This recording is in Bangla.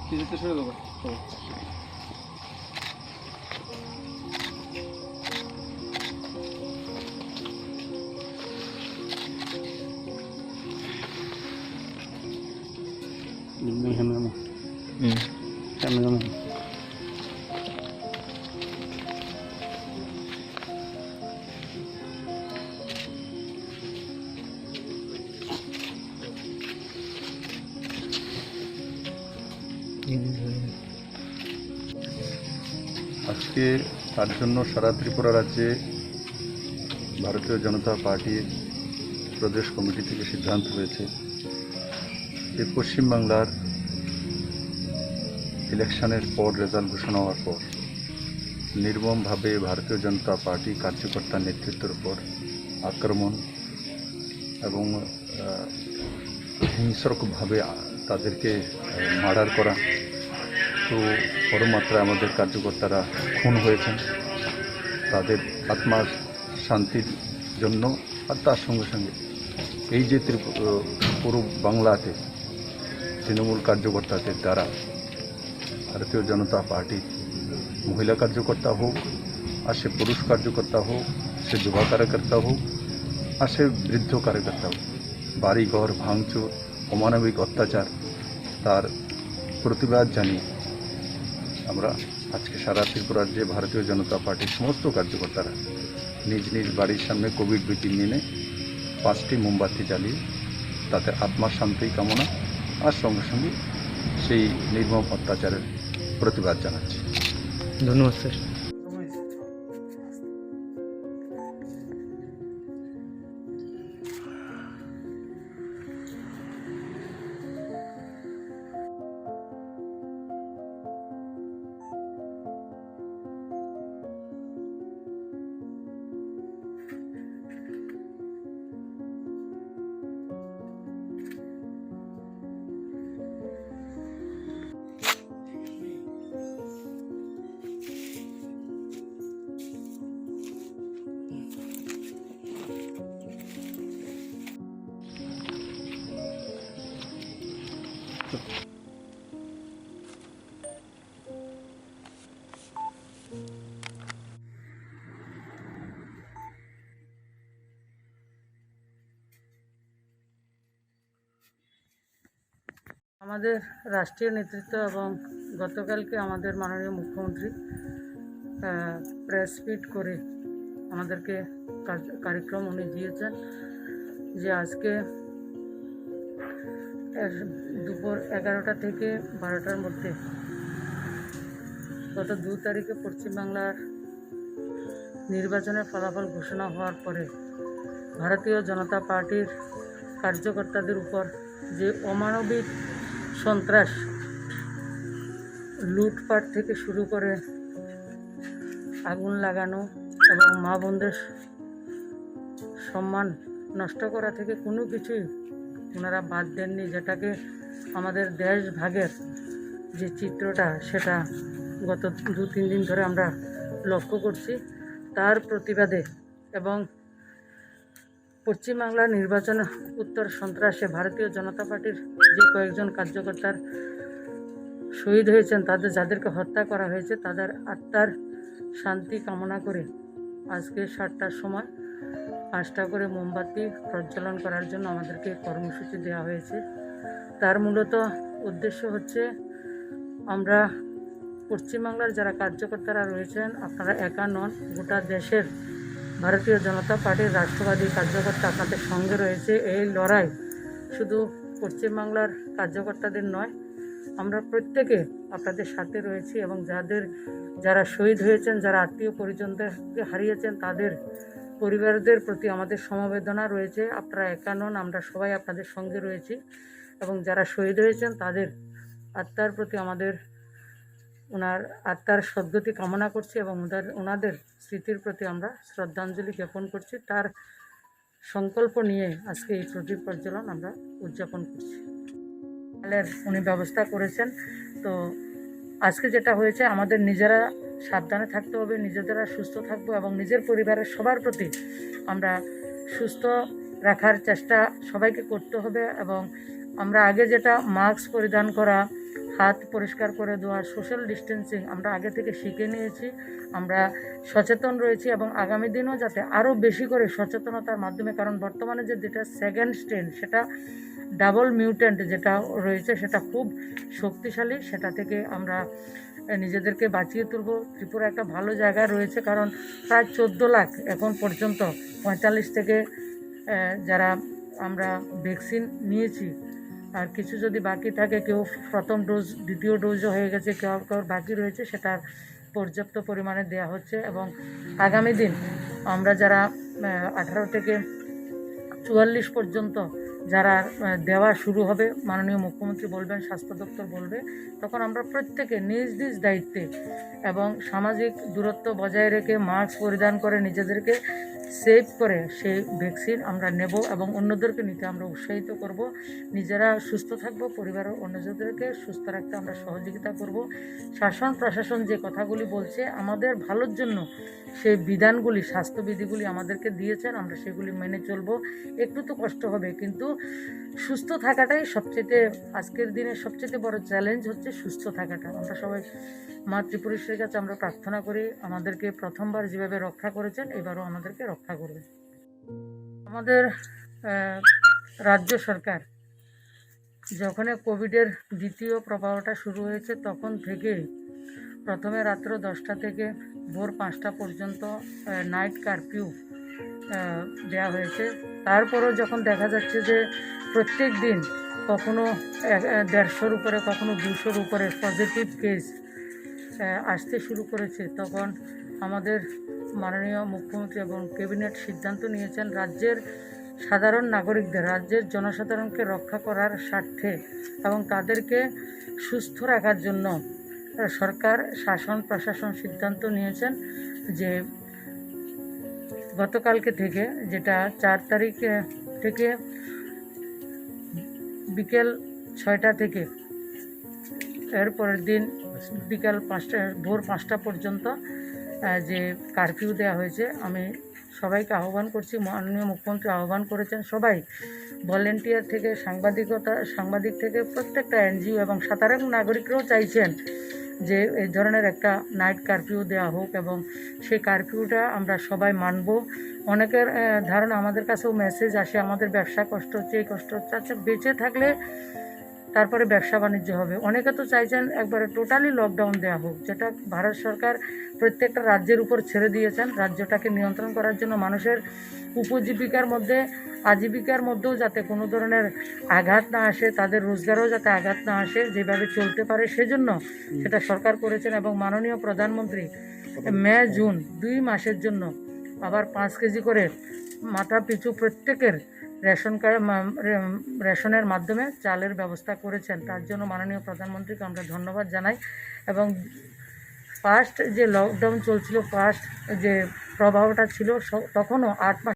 কিছুতে ছেড়ে দেবো আজকে তার জন্য সারা ত্রিপুরা রাজ্যে ভারতীয় জনতা পার্টির প্রদেশ কমিটি থেকে সিদ্ধান্ত হয়েছে যে পশ্চিমবাংলার ইলেকশনের পর রেজাল্ট ঘোষণা হওয়ার পর নির্মমভাবে ভারতীয় জনতা পার্টি কার্যকর্তার নেতৃত্বের উপর আক্রমণ এবং হিংস্রভাবে তাদেরকে মার্ডার করা, তো বড় মাত্রায় আমাদের কার্যকর্তারা খুন হয়েছেন। তাদের আত্মার শান্তির জন্য আর তার সঙ্গে সঙ্গে এই যে পুরো বাংলাতে তৃণমূল কার্যকর্তাদের দ্বারা ভারতীয় জনতা পার্টি মহিলা কার্যকর্তা হোক আর সে পুরুষ কার্যকর্তা হোক, সে যুবা কার্যকর্তা হোক আর সে বৃদ্ধ কার্যকর্তা হোক, বাড়িঘর ভাঙচুর, অমানবিক অত্যাচার, তার প্রতিবাদ জানিয়ে আমরা আজকে সারা ত্রিপুরা রাজ্যে ভারতীয় জনতা পার্টির সমস্ত কার্যকর্তারা নিজ নিজ বাড়ির সামনে কোভিড বিধি মেনে 5টি মোমবাতি জ্বালিয়ে তাদের আত্মার শান্তি কামনা আর সঙ্গে সঙ্গে সেই নির্মম অত্যাচারের প্রতিবাদ জানাচ্ছি। ধন্যবাদ স্যার। আমাদের রাষ্ট্রীয় নেতৃত্ব এবং গতকালকে আমাদের মাননীয় মুখ্যমন্ত্রী প্রেস মিট করে আমাদেরকে কার্যক্রম উনি দিয়েছেন যে আজকে দুপুর 11টা থেকে 12টার মধ্যে গত 2 তারিখে পশ্চিমবাংলার নির্বাচনের ফলাফল ঘোষণা হওয়ার পরে ভারতীয় জনতা পার্টির কার্যকর্তাদের উপর যে অমানবিক সন্ত্রাস, লুটপাট থেকে শুরু করে আগুন লাগানো এবং মা বোনদের সম্মান নষ্ট করা থেকে কোনো কিছুই ওনারা বাদ দেননি, যেটাকে আমাদের দেশ ভাগের যে চিত্রটা সেটা গত 2-3 দিন ধরে আমরা লক্ষ্য করছি। তার প্রতিবাদে এবং পশ্চিমবাংলার নির্বাচন উত্তর সন্ত্রাসে ভারতীয় জনতা পার্টির যে কয়েকজন কার্যকর্তার শহীদ হয়েছেন, যাদেরকে হত্যা করা হয়েছে, তাদের আত্মার শান্তি কামনা করে আজকে 7টার সময় 5টা করে মোমবাতি প্রজ্বলন করার জন্য আমাদেরকে কর্মসূচি দেওয়া হয়েছে। তার মূলত উদ্দেশ্য হচ্ছে আমরা পশ্চিমবাংলার যারা কার্যকর্তারা রয়েছেন, আপনারা একা নন, গোটা দেশের ভারতীয় জনতা পার্টির রাষ্ট্রবাদী কার্যকর্তা আপনাদের সঙ্গে রয়েছে। এই লড়াই শুধু পশ্চিমবাংলার কার্যকর্তাদের নয়, আমরা প্রত্যেকে আপনাদের সাথে রয়েছি এবং যারা শহীদ হয়েছেন, যারা আত্মীয় পরিজনদেরকে হারিয়েছেন, তাদের পরিবারদের প্রতি আমাদের সমবেদনা রয়েছে। আপনারা একা নন, আমরা সবাই আপনাদের সঙ্গে রয়েছি এবং যারা শহীদ হয়েছেন তাদের আত্মার প্রতি ওনার আত্মার সদ্গতি কামনা করছি এবং ওনাদের স্মৃতির প্রতি আমরা শ্রদ্ধাঞ্জলি জ্ঞাপন করছি। তার সংকল্প নিয়ে আজকে এই প্রদীপ প্রজ্বলন আমরা উদযাপন করছি। উনি ব্যবস্থা করেছেন। তো আজকে যেটা হয়েছে, আমাদের নিজেরা সাবধানে থাকতে হবে, নিজেরা সুস্থ থাকবো এবং নিজের পরিবারের সবার প্রতি আমরা সুস্থ রাখার চেষ্টা সবাইকে করতে হবে। এবং আমরা আগে যেটা মাস্ক পরিধান করা, হাত পরিষ্কার করে দেওয়া, সোশ্যাল ডিস্টেন্সিং আমরা আগে থেকে শিখে নিয়েছি, আমরা সচেতন রয়েছি এবং আগামী দিনও যাতে আরও বেশি করে সচেতনতার মাধ্যমে, কারণ বর্তমানে যেটা সেকেন্ড স্ট্রেন, সেটা ডাবল মিউট্যান্ট যেটা রয়েছে সেটা খুব শক্তিশালী, সেটা থেকে আমরা নিজেদেরকে বাঁচিয়ে তুলব। ত্রিপুরা একটা ভালো জায়গায় রয়েছে, কারণ প্রায় 14 লাখ এখন পর্যন্ত 45 থেকে যারা আমরা ভ্যাকসিন নিয়েছি, আর কিছু যদি বাকি থাকে, কেউ প্রথম ডোজ দ্বিতীয় ডোজও হয়ে গেছে, কেউ বাকি রয়েছে, সেটা পর্যাপ্ত পরিমাণে দেওয়া হচ্ছে। এবং আগামী দিন আমরা যারা 18 থেকে 44 পর্যন্ত যারা দেওয়া শুরু হবে, মাননীয় মুখ্যমন্ত্রী বলবেন, স্বাস্থ্য দপ্তর বলবে, তখন আমরা প্রত্যেকে নিজ নিজ দায়িত্বে এবং সামাজিক দূরত্ব বজায় রেখে মাস্ক পরিধান করে নিজেদেরকে সেভ করে সেই ভ্যাকসিন আমরা নেব এবং অন্যদেরকে নিতে আমরা উৎসাহিত করব। নিজেরা সুস্থ থাকব, পরিবারের অন্যদেরকে সুস্থ রাখতে আমরা সহযোগিতা করব। শাসন প্রশাসন যে কথাগুলি বলছে আমাদের ভালোর জন্য, সেই বিধানগুলি, স্বাস্থ্যবিধিগুলি আমাদেরকে দিয়েছেন, আমরা সেগুলি মেনে চলব। একটু তো কষ্ট হবে, কিন্তু সুস্থ থাকাটাই আজকের দিনে সবচেয়ে বড় চ্যালেঞ্জ হচ্ছে সুস্থ থাকাটা। আমরা সবাই মা ত্রিপুরেশ্বরীর কাছে আমরা প্রার্থনা করি, আমাদেরকে প্রথমবার যেভাবে রক্ষা করেছেন, এবারও আমাদেরকে রক্ষা করবে। আমাদের রাজ্য সরকার যখন কোভিডের দ্বিতীয় প্রবাহটা শুরু হয়েছে, তখন থেকে প্রথমে রাত্র 10টা থেকে ভোর 5টা পর্যন্ত নাইট কারফিউ দেওয়া হয়েছে। তারপরেও যখন দেখা যাচ্ছে যে প্রত্যেক দিন কখনো 150-র উপরে, কখনো 200-র উপরে পজিটিভ কেস আসতে শুরু করেছে, তখন আমাদের মাননীয় মুখ্যমন্ত্রী এবং ক্যাবিনেট সিদ্ধান্ত নিয়েছেন রাজ্যের সাধারণ নাগরিকদের, রাজ্যের জনসাধারণকে রক্ষা করার স্বার্থে এবং তাদেরকে সুস্থ রাখার জন্য সরকার, শাসন প্রশাসন সিদ্ধান্ত নিয়েছেন যে গতকালকে থেকে, যেটা 4 তারিখ থেকে বিকেল 6টা থেকে এর পরের দিন বিকাল 5টা, ভোর 5টা পর্যন্ত যে কারফিউ দেওয়া হয়েছে, আমি সবাইকে আহ্বান করছি, মাননীয় মুখ্যমন্ত্রী আহ্বান করেছেন সবাই, ভলেন্টিয়ার থেকে সাংবাদিক থেকে প্রত্যেকটা এনজিও এবং সাধারণ নাগরিকরাও চাইছেন যে এই ধরনের একটা নাইট কারফিউ দেওয়া হোক এবং সেই কারফিউটা আমরা সবাই মানব। অনেকের ধারণা, আমাদের কাছেও মেসেজ আসে, আমাদের ব্যবসা কষ্ট হচ্ছে, এই কষ্ট হচ্ছে। আচ্ছা, বেঁচে থাকলে তারপরে ব্যবসা বাণিজ্য হবে। অনেকে তো চাইছেন একবারে টোটালি লকডাউন দেওয়া হোক, যেটা ভারত সরকার প্রত্যেকটা রাজ্যের উপর ছেড়ে দিয়েছেন, রাজ্যটাকে নিয়ন্ত্রণ করার জন্য, মানুষের উপজীবিকার মধ্যে, আজীবিকার মধ্যেও যাতে কোনো ধরনের আঘাত না আসে, তাদের রোজগারও যাতে আঘাত না আসে, যেভাবে চলতে পারে সেজন্য সেটা সরকার করেছেন। এবং মাননীয় প্রধানমন্ত্রী মে জুন 2 মাসের জন্য আবার 5 কেজি করে মাথা পিছু প্রত্যেকের রেশনের মাধ্যমে চালের ব্যবস্থা করেছেন। তার জন্য মাননীয় প্রধানমন্ত্রীকে আমরা ধন্যবাদ জানাই। এবং ফার্স্ট যে লকডাউন চলছিল, ফার্স্ট যে প্রবাহটা ছিল, তখনও 8 মাস